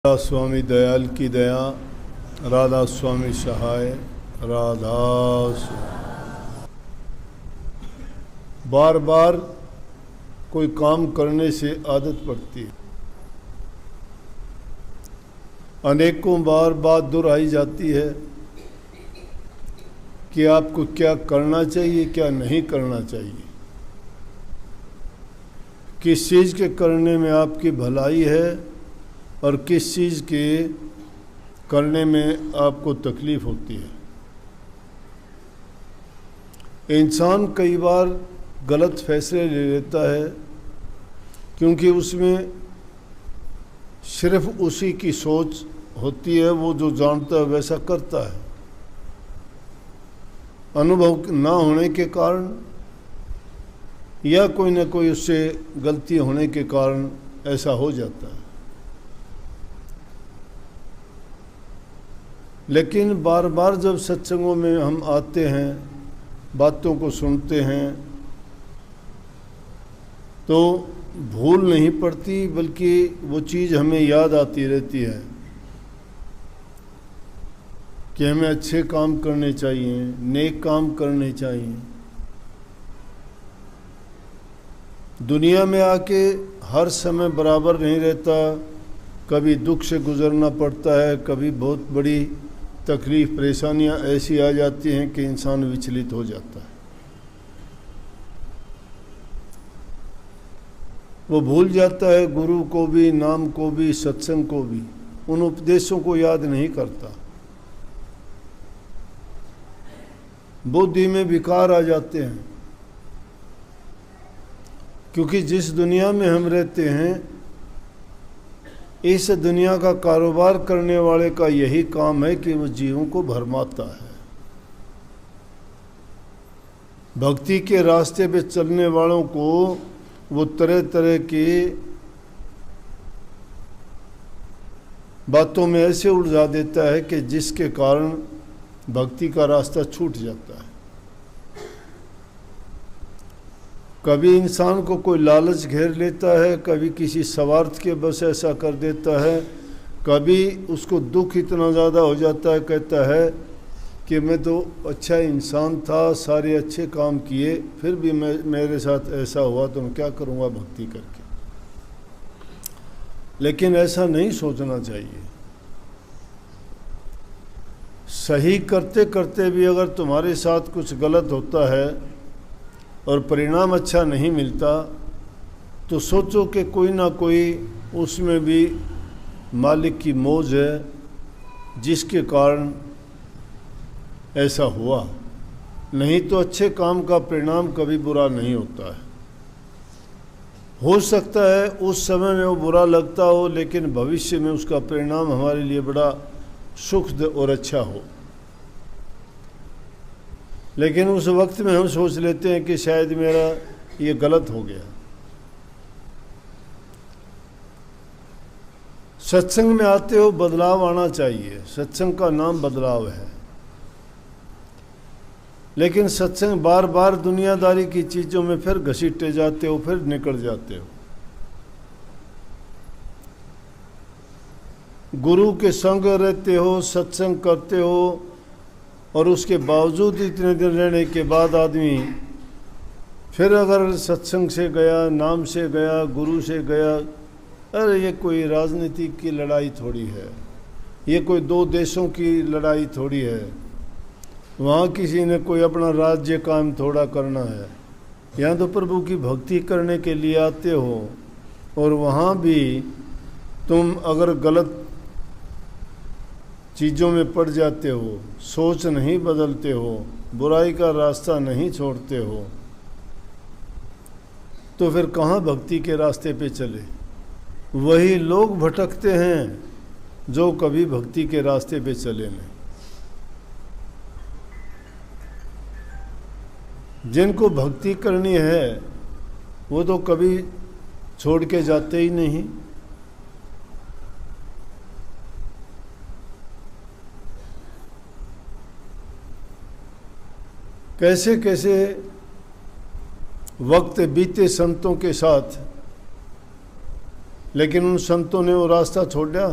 राधा स्वामी दयाल की दया, राधा स्वामी सहाय, राधा बार बार कोई काम करने से आदत पड़ती है। अनेकों बार बात दोहराई जाती है कि आपको क्या करना चाहिए, क्या नहीं करना चाहिए, किस चीज़ के करने में आपकी भलाई है और किस चीज़ के करने में आपको तकलीफ़ होती है। इंसान कई बार गलत फैसले ले लेता है क्योंकि उसमें सिर्फ उसी की सोच होती है, वो जो जानता है वैसा करता है। अनुभव ना होने के कारण या कोई ना कोई उससे गलती होने के कारण ऐसा हो जाता है। लेकिन बार बार जब सत्संगों में हम आते हैं, बातों को सुनते हैं, तो भूल नहीं पड़ती बल्कि वो चीज़ हमें याद आती रहती है कि हमें अच्छे काम करने चाहिए, नेक काम करने चाहिए। दुनिया में आके हर समय बराबर नहीं रहता, कभी दुख से गुजरना पड़ता है, कभी बहुत बड़ी तकलीफ़ परेशानियां ऐसी आ जाती हैं कि इंसान विचलित हो जाता है। वो भूल जाता है गुरु को भी, नाम को भी, सत्संग को भी, उन उपदेशों को याद नहीं करता। बुद्धि में विकार आ जाते हैं क्योंकि जिस दुनिया में हम रहते हैं, इस दुनिया का कारोबार करने वाले का यही काम है कि वो जीवों को भरमाता है। भक्ति के रास्ते पे चलने वालों को वो तरह तरह की बातों में ऐसे उलझा देता है कि जिसके कारण भक्ति का रास्ता छूट जाता है। कभी इंसान को कोई लालच घेर लेता है, कभी किसी स्वार्थ के बस ऐसा कर देता है, कभी उसको दुख इतना ज़्यादा हो जाता है, कहता है कि मैं तो अच्छा इंसान था, सारे अच्छे काम किए, फिर भी मेरे साथ ऐसा हुआ तो मैं क्या करूँगा भक्ति करके। लेकिन ऐसा नहीं सोचना चाहिए। सही करते करते भी अगर तुम्हारे साथ कुछ गलत होता है और परिणाम अच्छा नहीं मिलता, तो सोचो कि कोई ना कोई उसमें भी मालिक की मौज है जिसके कारण ऐसा हुआ। नहीं तो अच्छे काम का परिणाम कभी बुरा नहीं होता है। हो सकता है उस समय में वो बुरा लगता हो, लेकिन भविष्य में उसका परिणाम हमारे लिए बड़ा सुखद और अच्छा हो। लेकिन उस वक्त में हम सोच लेते हैं कि शायद मेरा ये गलत हो गया। सत्संग में आते हो, बदलाव आना चाहिए। सत्संग का नाम बदलाव है। लेकिन सत्संग बार बार दुनियादारी की चीज़ों में फिर घसीटे जाते हो, फिर निकल जाते हो। गुरु के संग रहते हो, सत्संग करते हो, और उसके बावजूद इतने दिन रहने के बाद आदमी फिर अगर सत्संग से गया, नाम से गया, गुरु से गया, अरे ये कोई राजनीति की लड़ाई थोड़ी है, ये कोई दो देशों की लड़ाई थोड़ी है, वहाँ किसी ने कोई अपना राज्य कायम थोड़ा करना है। यहाँ तो प्रभु की भक्ति करने के लिए आते हो, और वहाँ भी तुम अगर गलत चीज़ों में पड़ जाते हो, सोच नहीं बदलते हो, बुराई का रास्ता नहीं छोड़ते हो, तो फिर कहाँ भक्ति के रास्ते पे चले। वही लोग भटकते हैं जो कभी भक्ति के रास्ते पे चले नहीं। जिनको भक्ति करनी है वो तो कभी छोड़ के जाते ही नहीं। कैसे कैसे वक्त बीते संतों के साथ, लेकिन उन संतों ने वो रास्ता छोड़ा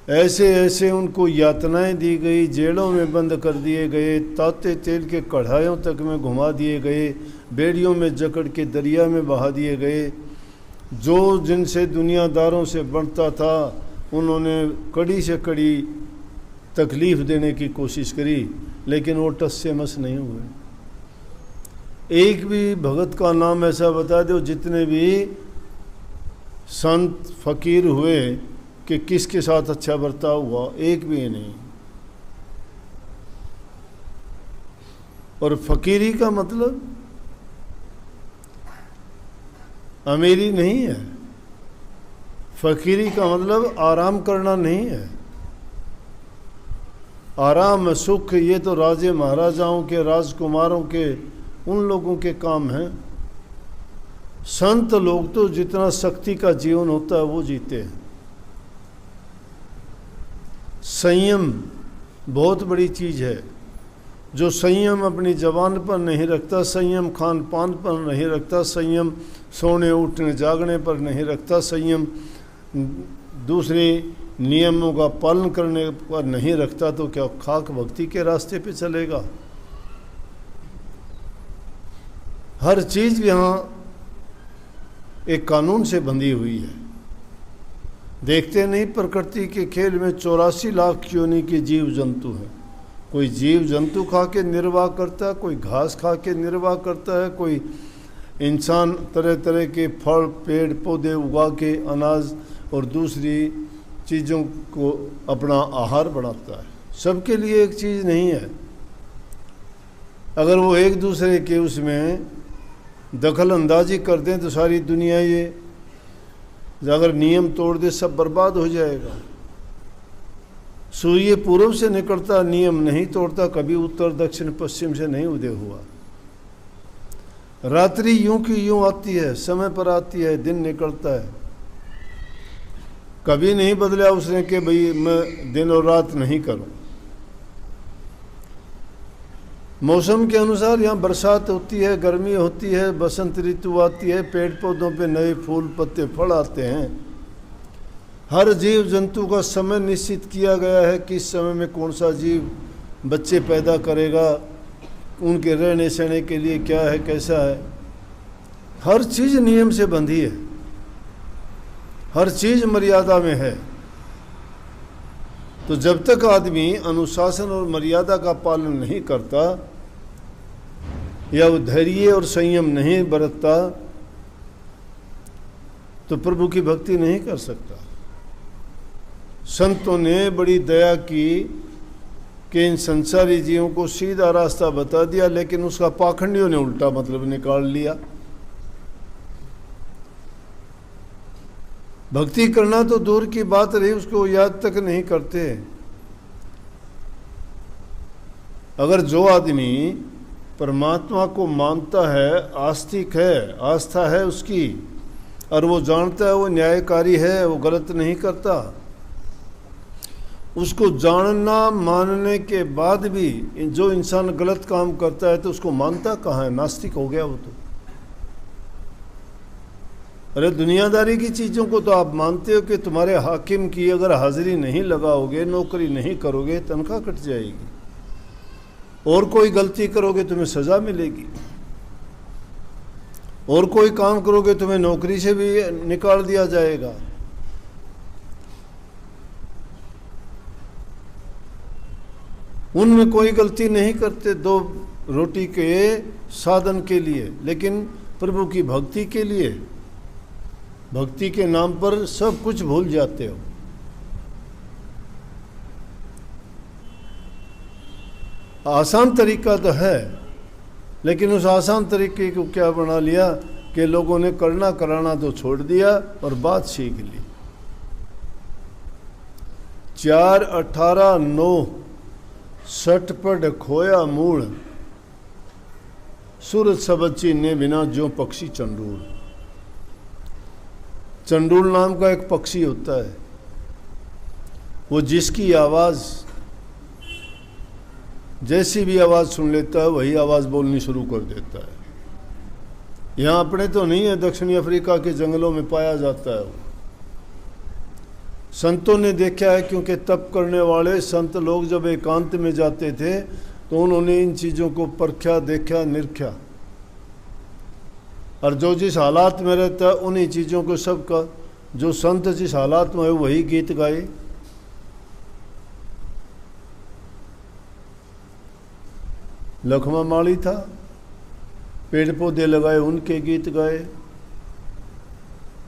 ऐसे ऐसे उनको यातनाएं दी गई, जेलों में बंद कर दिए गए, ताते तेल के कढ़ाइयों तक में घुमा दिए गए, बेड़ियों में जकड़ के दरिया में बहा दिए गए। जो जिनसे दुनियादारों से बढ़ता था उन्होंने कड़ी से कड़ी तकलीफ़ देने की कोशिश करी, लेकिन वो टस से मस नहीं हुए। एक भी भगत का नाम ऐसा बता दो जितने भी संत फकीर हुए कि किसके साथ अच्छा बर्ताव हुआ, एक भी नहीं। और फकीरी का मतलब अमीरी नहीं है, फकीरी का मतलब आराम करना नहीं है। आराम सुख ये तो राजे महाराजाओं के, राजकुमारों के, उन लोगों के काम हैं। संत लोग तो जितना शक्ति का जीवन होता है वो जीते हैं। संयम बहुत बड़ी चीज़ है। जो संयम अपनी जबान पर नहीं रखता, संयम खान पान पर नहीं रखता, संयम सोने उठने जागने पर नहीं रखता, संयम दूसरे नियमों का पालन करने पर नहीं रखता, तो क्या खाक भक्ति के रास्ते पे चलेगा। हर चीज़ यहाँ एक कानून से बंधी हुई है। देखते नहीं प्रकृति के खेल में 84 लाख योनि के जीव जंतु हैं। कोई जीव जंतु खा के निर्वाह करता है, कोई घास खा के निर्वाह करता है, कोई इंसान तरह तरह के फल पेड़ पौधे उगा के अनाज और दूसरी चीज़ों को अपना आहार बनाता है। सबके लिए एक चीज़ नहीं है। अगर वो एक दूसरे के उसमें दखल अंदाजी कर दें तो सारी दुनिया ये अगर नियम तोड़ दे सब बर्बाद हो जाएगा। सूर्य पूर्व से निकलता, नियम नहीं तोड़ता, कभी उत्तर दक्षिण पश्चिम से नहीं उदय हुआ। रात्रि यूं की यूं आती है, समय पर आती है, दिन निकलता है। कभी नहीं बदला उसने कि भाई मैं दिन और रात नहीं करूं। मौसम के अनुसार यहाँ बरसात होती है, गर्मी होती है, बसंत ऋतु आती है, पेड़ पौधों पे नए फूल पत्ते फल आते हैं। हर जीव जंतु का समय निश्चित किया गया है, किस समय में कौन सा जीव बच्चे पैदा करेगा, उनके रहने सहने के लिए क्या है, कैसा है। हर चीज़ नियम से बंधी है, हर चीज़ मर्यादा में है। तो जब तक आदमी अनुशासन और मर्यादा का पालन नहीं करता या वो धैर्य और संयम नहीं बरतता तो प्रभु की भक्ति नहीं कर सकता। संतों ने बड़ी दया की कि इन संसारी जीवों को सीधा रास्ता बता दिया, लेकिन उसका पाखंडियों ने उल्टा मतलब निकाल लिया। भक्ति करना तो दूर की बात रही, उसको याद तक नहीं करते। अगर जो आदमी परमात्मा को मानता है, आस्तिक है, आस्था है उसकी, और वो जानता है वो न्यायकारी है, वो गलत नहीं करता, उसको जानना मानने के बाद भी जो इंसान गलत काम करता है तो उसको मानता कहाँ है, नास्तिक हो गया वो तो। अरे दुनियादारी की चीज़ों को तो आप मानते हो कि तुम्हारे हाकिम की अगर हाजिरी नहीं लगाओगे, नौकरी नहीं करोगे, तनख्वाह कट जाएगी, और कोई गलती करोगे तुम्हें सज़ा मिलेगी, और कोई काम करोगे तुम्हें नौकरी से भी निकाल दिया जाएगा। उनमें कोई गलती नहीं करते दो रोटी के साधन के लिए, लेकिन प्रभु की भक्ति के लिए, भक्ति के नाम पर सब कुछ भूल जाते हो। आसान तरीका तो है, लेकिन उस आसान तरीके को क्या बना लिया कि लोगों ने करना कराना तो छोड़ दिया और बात सीख ली। 4:18:9 सटपट खोया मूल, सूरज सबची ने बिना जो पक्षी चंडूल। चंडूल नाम का एक पक्षी होता है, वो जिसकी आवाज़ जैसी भी आवाज़ सुन लेता है वही आवाज़ बोलनी शुरू कर देता है। यहाँ अपने तो नहीं है, दक्षिणी अफ्रीका के जंगलों में पाया जाता है वो। संतों ने देखा है, क्योंकि तप करने वाले संत लोग जब एकांत में जाते थे तो उन्होंने इन चीज़ों को परखा, देखा, निरखा, और जो जिस हालात में रहता है उन्हीं चीज़ों को सबका, जो संत जिस हालात में है वही गीत गाए। लखमा माली था, पेड़ पौधे लगाए, उनके गीत गाए।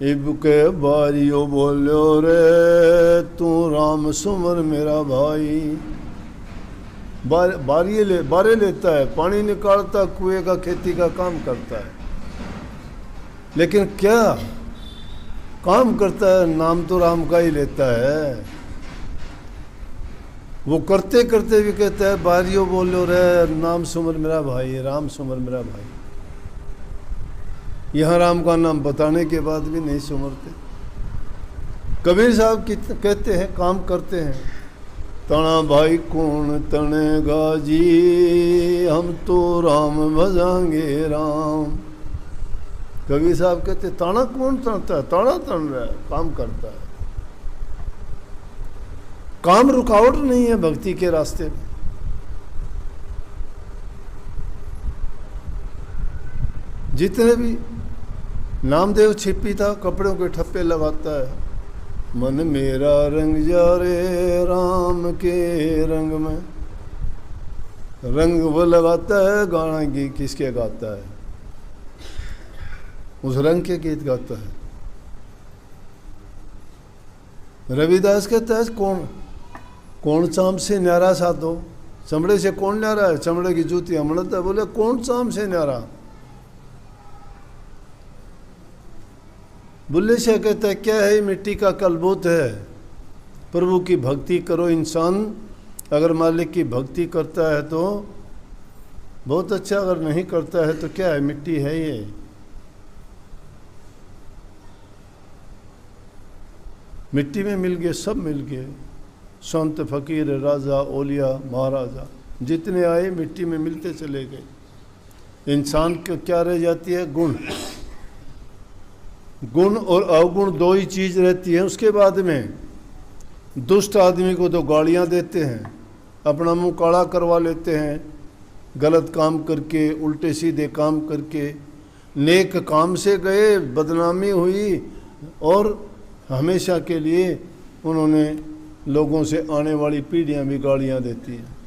इब के बारियो बोलो रे तू राम सुमर मेरा भाई। बारे लेता है, पानी निकालता, कुएं का खेती का काम करता है, लेकिन क्या काम करता है? नाम तो राम का ही लेता है। वो करते करते भी कहता है बारियो बोलो रे नाम सुमर मेरा भाई, राम सुमर मेरा भाई। यहाँ राम का नाम बताने के बाद भी नहीं सुमरते। कबीर साहब कहते हैं, काम करते हैं, तना भाई कौन तनेगा जी, हम तो राम भजाएंगे राम। कबीर साहब कहते ताना कौन तनता है? ताना तन रहा है, काम करता है। काम रुकावट नहीं है भक्ति के रास्ते में। जितने भी नामदेव छिपी था, कपड़ों के ठप्पे लगाता है, मन मेरा रंग जा रे राम के रंग में। रंग वो लगाता है, गाना किसके गाता है? उस रंग के गीत गाता है। रविदास कहता है कौन चाम से न्यारा साधो। चमड़े से कौन न्यारा है? चमड़े की जूती हमड़ता है। बोले कौन चाम से न्यारा? बुल्ले शाह कहता है क्या है, मिट्टी का कलबूत है। प्रभु की भक्ति करो। इंसान अगर मालिक की भक्ति करता है तो बहुत अच्छा, अगर नहीं करता है तो क्या है, मिट्टी है ये। मिट्टी में मिल गए, सब मिल गए। संत फकीर, राजा, ओलिया, महाराजा जितने आए मिट्टी में मिलते चले गए। इंसान को क्या रह जाती है? गुण। गुण और अवगुण दो ही चीज़ रहती है। उसके बाद में दुष्ट आदमी को तो गालियाँ देते हैं, अपना मुंह काला करवा लेते हैं, गलत काम करके, उल्टे सीधे काम करके। नेक काम से गए, बदनामी हुई, और हमेशा के लिए उन्होंने लोगों से आने वाली पीढ़ियां भी गालियां देती हैं।